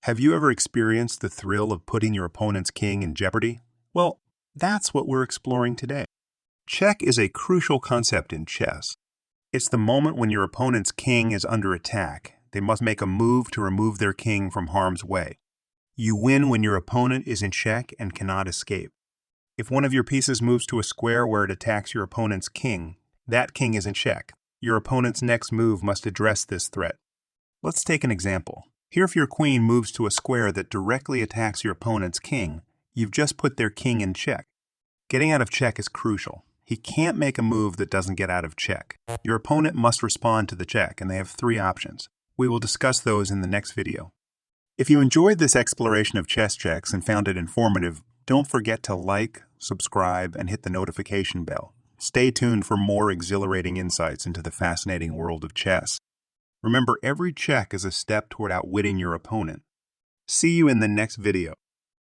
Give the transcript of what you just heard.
Have you ever experienced the thrill of putting your opponent's king in jeopardy? Well, that's what we're exploring today. Check is a crucial concept in chess. It's the moment when your opponent's king is under attack. They must make a move to remove their king from harm's way. You win when your opponent is in check and cannot escape. If one of your pieces moves to a square where it attacks your opponent's king, that king is in check. Your opponent's next move must address this threat. Let's take an example. Here, if your queen moves to a square that directly attacks your opponent's king, you've just put their king in check. Getting out of check is crucial. He can't make a move that doesn't get out of check. Your opponent must respond to the check, and they have 3 options. We will discuss those in the next video. If you enjoyed this exploration of chess checks and found it informative, don't forget to like, subscribe, and hit the notification bell. Stay tuned for more exhilarating insights into the fascinating world of chess. Remember, every check is a step toward outwitting your opponent. See you in the next video.